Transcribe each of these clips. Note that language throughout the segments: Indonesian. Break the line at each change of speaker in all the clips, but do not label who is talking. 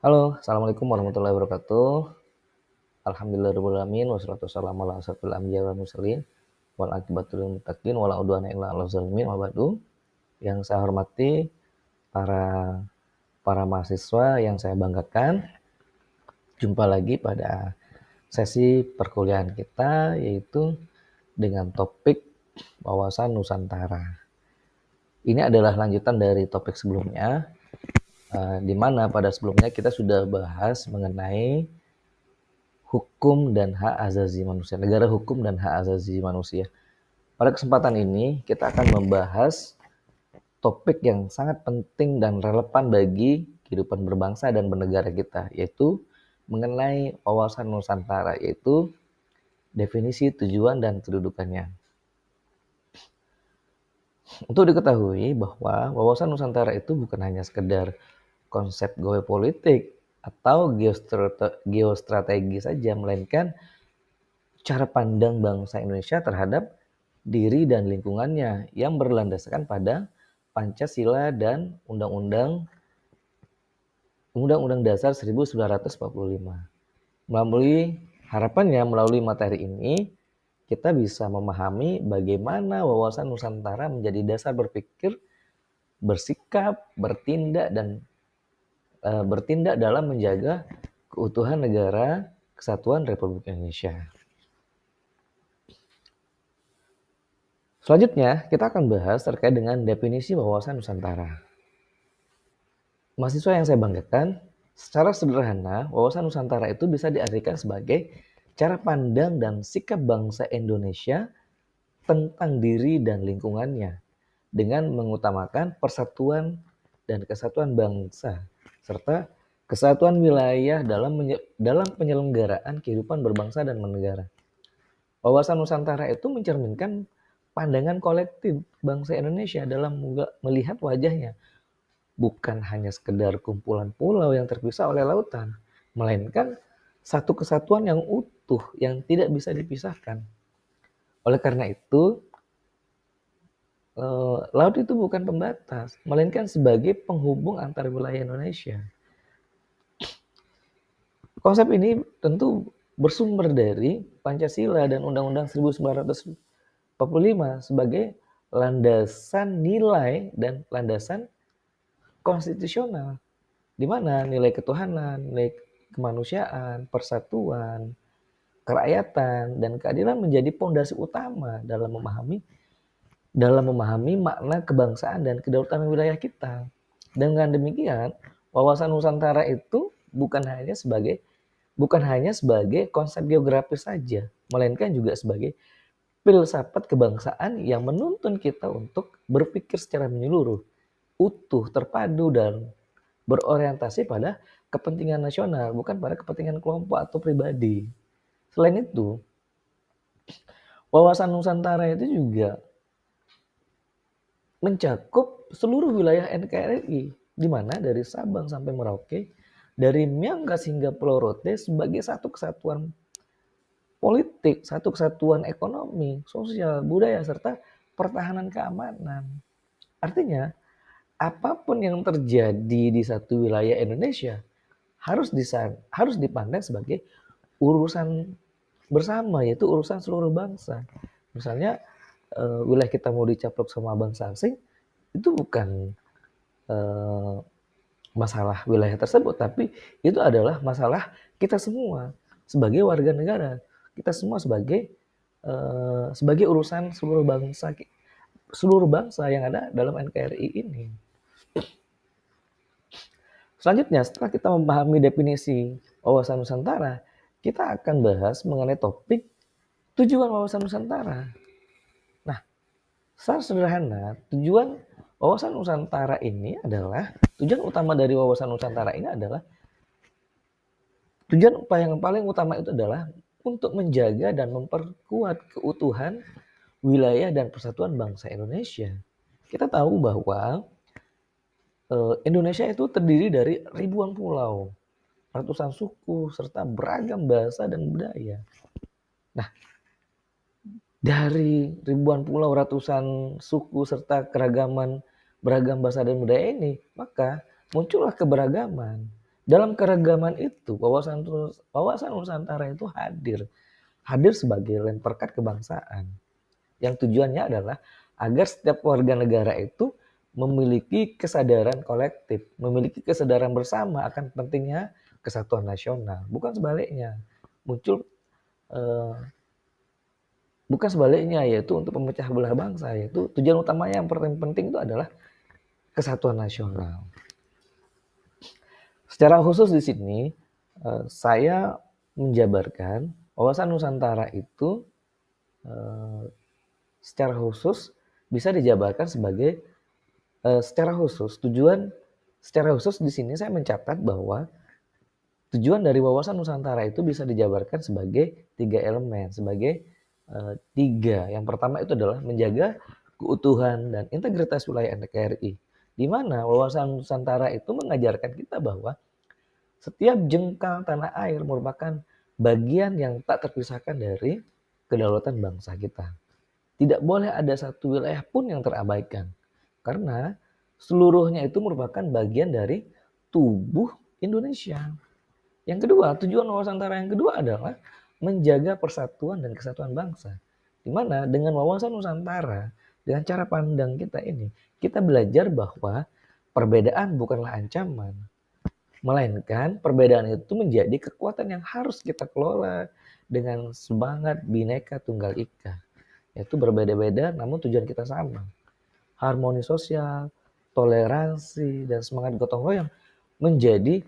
Halo, assalamualaikum warahmatullahi wabarakatuh. Alhamdulillahirobbilalamin wassalatu wassalamu ala asyrofil anbiya'i wal mursalin wal aqibatu lil muttaqin wala udwana illa 'alal zalimin wa ba'du. Yang saya hormati para para mahasiswa yang saya banggakan, jumpa lagi pada sesi perkuliahan kita yaitu dengan topik wawasan Nusantara. Ini adalah lanjutan dari topik sebelumnya, di mana pada sebelumnya kita sudah bahas mengenai hukum dan hak asasi manusia, negara hukum dan hak asasi manusia. Pada kesempatan ini kita akan membahas topik yang sangat penting dan relevan bagi kehidupan berbangsa dan bernegara kita, yaitu mengenai wawasan Nusantara, yaitu definisi, tujuan, dan kedudukannya. Untuk diketahui bahwa wawasan Nusantara itu bukan hanya sekedar konsep geopolitik atau geostrategi saja, melainkan cara pandang bangsa Indonesia terhadap diri dan lingkungannya yang berlandaskan pada Pancasila dan Undang-Undang Dasar 1945. Melalui materi ini, kita bisa memahami bagaimana wawasan Nusantara menjadi dasar berpikir, bersikap, bertindak dalam menjaga keutuhan negara Kesatuan Republik Indonesia. Selanjutnya, kita akan bahas terkait dengan definisi wawasan Nusantara. Mahasiswa yang saya banggakan, secara sederhana, wawasan Nusantara itu bisa diartikan sebagai cara pandang dan sikap bangsa Indonesia tentang diri dan lingkungannya dengan mengutamakan persatuan dan kesatuan bangsa serta kesatuan wilayah dalam penyelenggaraan kehidupan berbangsa dan bernegara. Wawasan Nusantara itu mencerminkan pandangan kolektif bangsa Indonesia dalam melihat wajahnya, bukan hanya sekedar kumpulan pulau yang terpisah oleh lautan, melainkan satu kesatuan yang utuh yang tidak bisa dipisahkan. Oleh karena itu, laut itu bukan pembatas, melainkan sebagai penghubung antar wilayah Indonesia. Konsep ini tentu bersumber dari Pancasila dan Undang-Undang 1945 sebagai landasan nilai dan landasan konstitusional, di mana nilai ketuhanan, nilai kemanusiaan, persatuan, kerakyatan, dan keadilan menjadi pondasi utama dalam memahami makna kebangsaan dan kedaulatan wilayah kita. Dengan demikian, wawasan Nusantara itu bukan hanya sebagai konsep geografis saja, melainkan juga sebagai filsafat kebangsaan yang menuntun kita untuk berpikir secara menyeluruh, utuh, terpadu, dan berorientasi pada kepentingan nasional, bukan pada kepentingan kelompok atau pribadi. Selain itu, wawasan Nusantara itu juga mencakup seluruh wilayah NKRI, di mana dari Sabang sampai Merauke, dari Miangas hingga Pulau Rote sebagai satu kesatuan politik, satu kesatuan ekonomi, sosial, budaya, serta pertahanan keamanan. Artinya, apapun yang terjadi di satu wilayah Indonesia harus dipandang sebagai urusan bersama, yaitu urusan seluruh bangsa. Misalnya wilayah kita mau dicaplok sama bangsa asing, itu bukan masalah wilayah tersebut, tapi itu adalah masalah kita semua sebagai warga negara, kita semua sebagai urusan seluruh bangsa yang ada dalam NKRI ini. Selanjutnya, setelah kita memahami definisi wawasan Nusantara, kita akan bahas mengenai topik tujuan wawasan Nusantara. Nah, secara sederhana, tujuan utama dari wawasan Nusantara ini adalah tujuan yang paling utama itu adalah untuk menjaga dan memperkuat keutuhan wilayah dan persatuan bangsa Indonesia. Kita tahu bahwa Indonesia itu terdiri dari ribuan pulau, ratusan suku, serta beragam bahasa dan budaya. Nah, dari ribuan pulau, ratusan suku, serta beragam bahasa dan budaya ini, maka muncullah keberagaman. Dalam keragaman itu, wawasan Nusantara itu hadir sebagai lem perekat kebangsaan. Yang tujuannya adalah agar setiap warga negara itu memiliki kesadaran kolektif, memiliki kesadaran bersama akan pentingnya kesatuan nasional. Muncul eh, bukan sebaliknya, yaitu untuk memecah belah bangsa. Yaitu tujuan utamanya yang paling penting itu adalah kesatuan nasional. Secara khusus di sini saya menjabarkan wawasan Nusantara itu secara khusus bisa dijabarkan sebagai secara khusus di sini saya mencatat bahwa tujuan dari wawasan Nusantara itu bisa dijabarkan sebagai 3 elemen, sebagai 3. Yang pertama itu adalah menjaga keutuhan dan integritas wilayah NKRI, di mana wawasan Nusantara itu mengajarkan kita bahwa setiap jengkal tanah air merupakan bagian yang tak terpisahkan dari kedaulatan bangsa kita. Tidak boleh ada satu wilayah pun yang terabaikan. Karena seluruhnya itu merupakan bagian dari tubuh Indonesia. Yang kedua, tujuan wawasan Nusantara yang kedua adalah menjaga persatuan dan kesatuan bangsa. Di mana dengan wawasan Nusantara, dengan cara pandang kita ini, kita belajar bahwa perbedaan bukanlah ancaman, melainkan perbedaan itu menjadi kekuatan yang harus kita kelola dengan semangat Bhinneka Tunggal Ika. Yaitu berbeda-beda namun tujuan kita sama. Harmoni sosial, toleransi, dan semangat gotong royong menjadi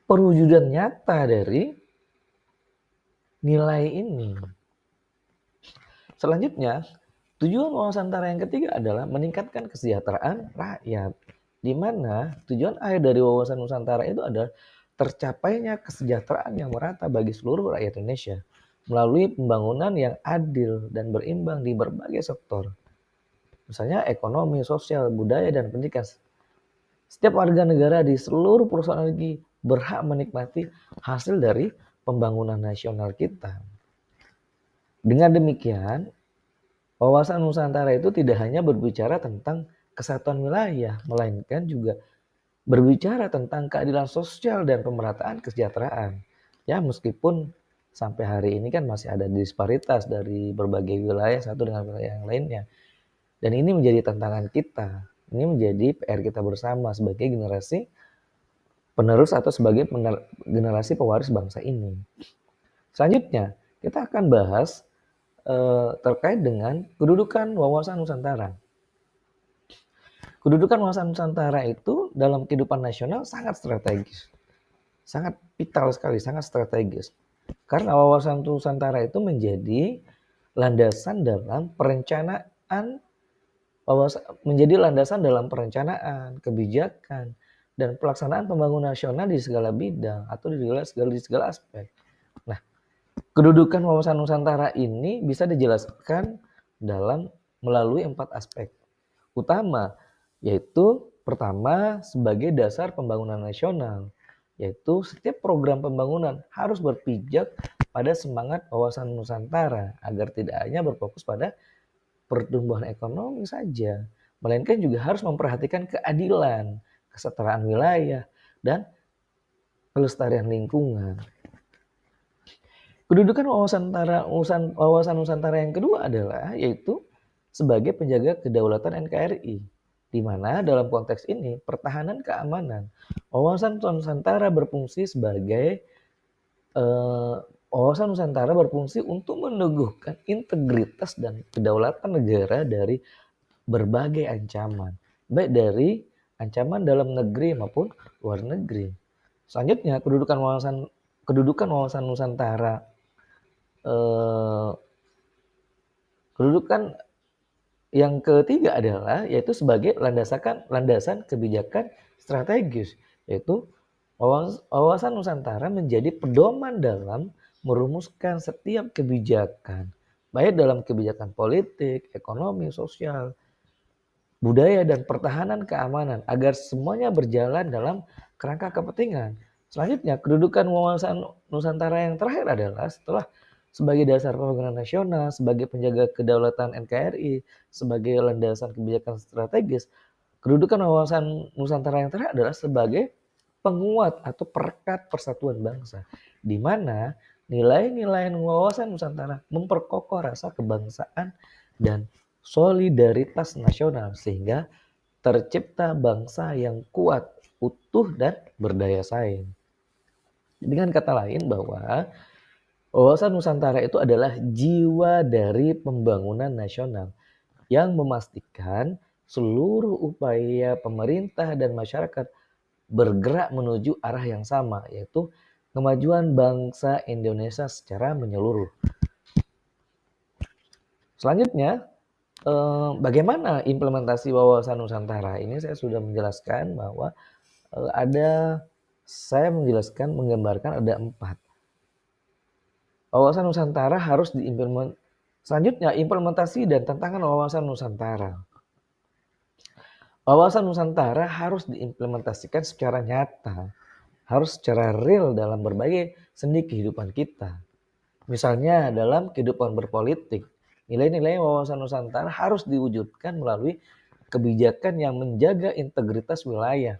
perwujudan nyata dari nilai ini. Selanjutnya, tujuan wawasan Nusantara yang ketiga adalah meningkatkan kesejahteraan rakyat. Di mana tujuan akhir dari wawasan Nusantara itu adalah tercapainya kesejahteraan yang merata bagi seluruh rakyat Indonesia melalui pembangunan yang adil dan berimbang di berbagai sektor. Misalnya ekonomi, sosial, budaya, dan pendidikan. Setiap warga negara di seluruh perusahaan energi berhak menikmati hasil dari pembangunan nasional kita. Dengan demikian, wawasan Nusantara itu tidak hanya berbicara tentang kesatuan wilayah, melainkan juga berbicara tentang keadilan sosial dan pemerataan kesejahteraan. Ya, meskipun sampai hari ini kan masih ada disparitas dari berbagai wilayah satu dengan wilayah yang lainnya. Dan ini menjadi tantangan kita. Ini menjadi PR kita bersama sebagai generasi penerus atau sebagai generasi pewaris bangsa ini. Selanjutnya, kita akan bahas terkait dengan kedudukan wawasan Nusantara. Kedudukan wawasan Nusantara itu dalam kehidupan nasional sangat strategis. Sangat vital sekali, sangat strategis. Karena wawasan Nusantara itu menjadi landasan dalam perencanaan perencanaan, kebijakan, dan pelaksanaan pembangunan nasional di segala bidang atau di segala aspek. Nah, kedudukan wawasan Nusantara ini bisa dijelaskan melalui 4 aspek utama, yaitu pertama sebagai dasar pembangunan nasional, yaitu setiap program pembangunan harus berpijak pada semangat wawasan Nusantara agar tidak hanya berfokus pada pertumbuhan ekonomi saja, melainkan juga harus memperhatikan keadilan, kesetaraan wilayah, dan kelestarian lingkungan. Kedudukan wawasan Nusantara yang kedua adalah yaitu sebagai penjaga kedaulatan NKRI, di mana dalam konteks ini pertahanan keamanan wawasan Nusantara berfungsi sebagai wawasan Nusantara berfungsi untuk meneguhkan integritas dan kedaulatan negara dari berbagai ancaman, baik dari ancaman dalam negeri maupun luar negeri. Selanjutnya, kedudukan wawasan Nusantara kedudukan yang ketiga adalah yaitu sebagai landasan kebijakan strategis, yaitu wawasan Nusantara menjadi pedoman dalam merumuskan setiap kebijakan, baik dalam kebijakan politik, ekonomi, sosial, budaya, dan pertahanan keamanan agar semuanya berjalan dalam kerangka kepentingan. Selanjutnya, kedudukan wawasan Nusantara yang terakhir adalah setelah sebagai dasar pembangunan nasional, sebagai penjaga kedaulatan NKRI, sebagai landasan kebijakan strategis, kedudukan wawasan Nusantara yang terakhir adalah sebagai penguat atau perekat persatuan bangsa, di mana nilai-nilai wawasan Nusantara memperkokoh rasa kebangsaan dan solidaritas nasional sehingga tercipta bangsa yang kuat, utuh, dan berdaya saing. Dengan kata lain bahwa wawasan Nusantara itu adalah jiwa dari pembangunan nasional yang memastikan seluruh upaya pemerintah dan masyarakat bergerak menuju arah yang sama, yaitu kemajuan bangsa Indonesia secara menyeluruh. Selanjutnya, bagaimana implementasi wawasan Nusantara? Ini saya sudah menjelaskan bahwa saya menjelaskan, menggambarkan ada 4. Wawasan Nusantara harus diimplementasi. Selanjutnya, implementasi dan tantangan wawasan Nusantara. Wawasan Nusantara harus diimplementasikan secara nyata, harus secara real dalam berbagai sendi kehidupan kita. Misalnya dalam kehidupan berpolitik, nilai-nilai wawasan Nusantara harus diwujudkan melalui kebijakan yang menjaga integritas wilayah,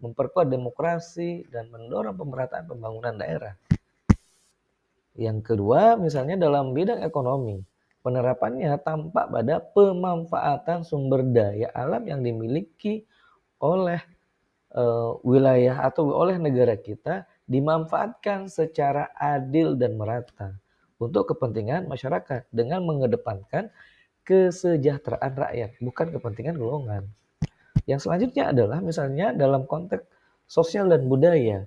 memperkuat demokrasi, dan mendorong pemerataan pembangunan daerah. Yang kedua, misalnya dalam bidang ekonomi, penerapannya tampak pada pemanfaatan sumber daya alam yang dimiliki oleh wilayah atau oleh negara kita dimanfaatkan secara adil dan merata untuk kepentingan masyarakat dengan mengedepankan kesejahteraan rakyat, bukan kepentingan golongan. Yang selanjutnya adalah misalnya dalam konteks sosial dan budaya.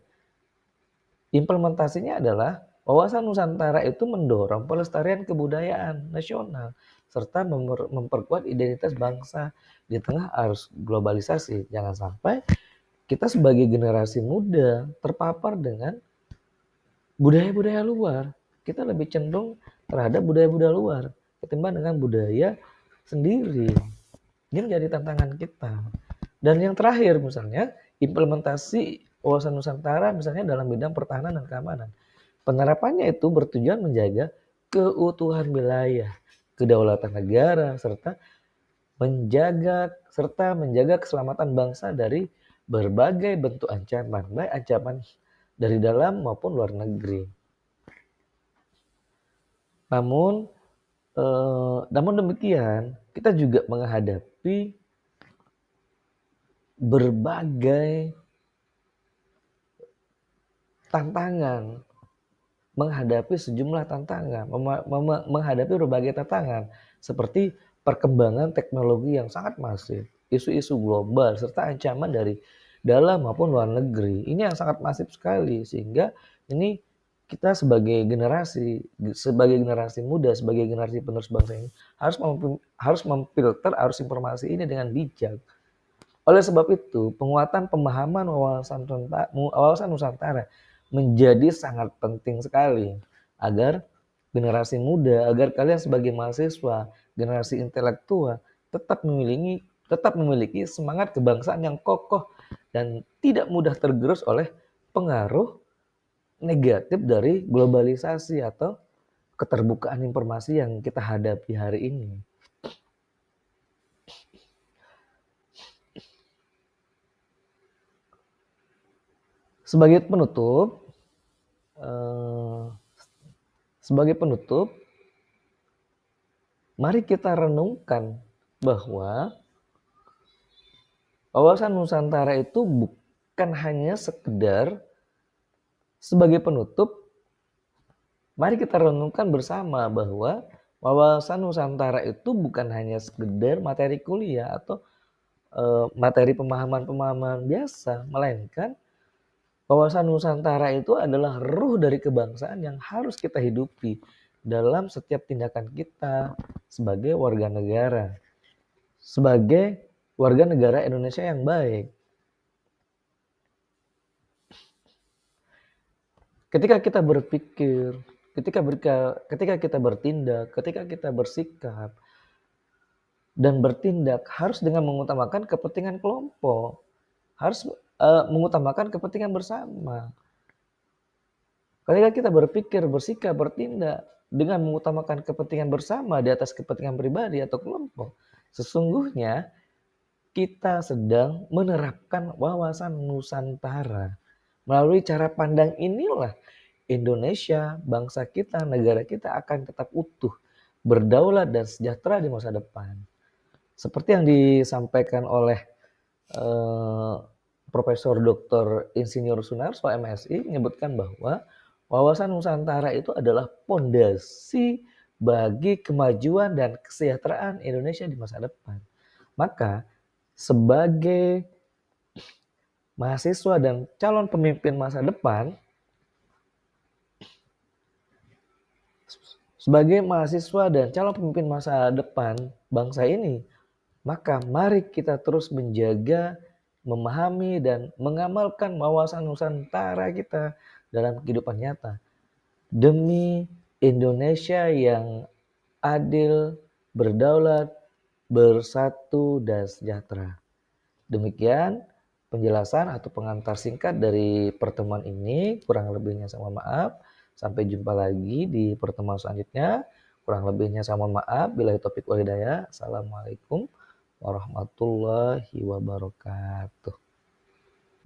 Implementasinya adalah wawasan Nusantara itu mendorong pelestarian kebudayaan nasional serta memperkuat identitas bangsa di tengah arus globalisasi. Jangan sampai kita sebagai generasi muda terpapar dengan budaya-budaya luar. Kita lebih cenderung terhadap budaya-budaya luar ketimbang dengan budaya sendiri. Ini menjadi tantangan kita. Dan yang terakhir misalnya implementasi wawasan Nusantara misalnya dalam bidang pertahanan dan keamanan. Penerapannya itu bertujuan menjaga keutuhan wilayah, kedaulatan negara, serta menjaga keselamatan bangsa dari berbagai bentuk ancaman, baik ancaman dari dalam maupun luar negeri. Namun demikian, kita juga menghadapi berbagai tantangan, menghadapi berbagai tantangan seperti perkembangan teknologi yang sangat masif, isu-isu global, serta ancaman dari dalam maupun luar negeri. Ini yang sangat masif sekali sehingga ini kita sebagai generasi muda, sebagai generasi penerus bangsa ini harus memfilter arus informasi ini dengan bijak. Oleh sebab itu, penguatan pemahaman wawasan Nusantara menjadi sangat penting sekali agar generasi muda, agar kalian sebagai mahasiswa, generasi intelektual tetap memiliki semangat kebangsaan yang kokoh dan tidak mudah tergerus oleh pengaruh negatif dari globalisasi atau keterbukaan informasi yang kita hadapi hari ini. Sebagai penutup, mari kita renungkan bahwa wawasan Nusantara itu bukan hanya sekedar sebagai penutup. Mari kita renungkan bersama bahwa wawasan Nusantara itu bukan hanya sekedar materi kuliah atau materi pemahaman biasa, melainkan wawasan Nusantara itu adalah ruh dari kebangsaan yang harus kita hidupi dalam setiap tindakan kita sebagai warga negara. Sebagai warga negara Indonesia yang baik. Ketika kita berpikir, ketika kita bertindak, ketika kita bersikap dan bertindak harus dengan mengutamakan kepentingan kelompok. Harus mengutamakan kepentingan bersama. Ketika kita berpikir, bersikap, bertindak dengan mengutamakan kepentingan bersama di atas kepentingan pribadi atau kelompok, sesungguhnya kita sedang menerapkan wawasan Nusantara. Melalui cara pandang inilah Indonesia, bangsa kita, negara kita akan tetap utuh, berdaulat dan sejahtera di masa depan. Seperti yang disampaikan oleh eh, Profesor Dr. Insinyur Sunarso MSI menyebutkan bahwa wawasan Nusantara itu adalah pondasi bagi kemajuan dan kesejahteraan Indonesia di masa depan. Maka sebagai mahasiswa dan calon pemimpin masa depan, sebagai mahasiswa dan calon pemimpin masa depan bangsa ini, maka mari kita terus menjaga, memahami, dan mengamalkan wawasan Nusantara kita dalam kehidupan nyata. Demi Indonesia yang adil, berdaulat, bersatu, dan sejahtera. Demikian penjelasan atau pengantar singkat dari pertemuan ini. Kurang lebihnya sama maaf. Sampai jumpa lagi di pertemuan selanjutnya. Kurang lebihnya sama maaf. Billahi taufiq wal hidayah. Assalamualaikum warahmatullahi wabarakatuh.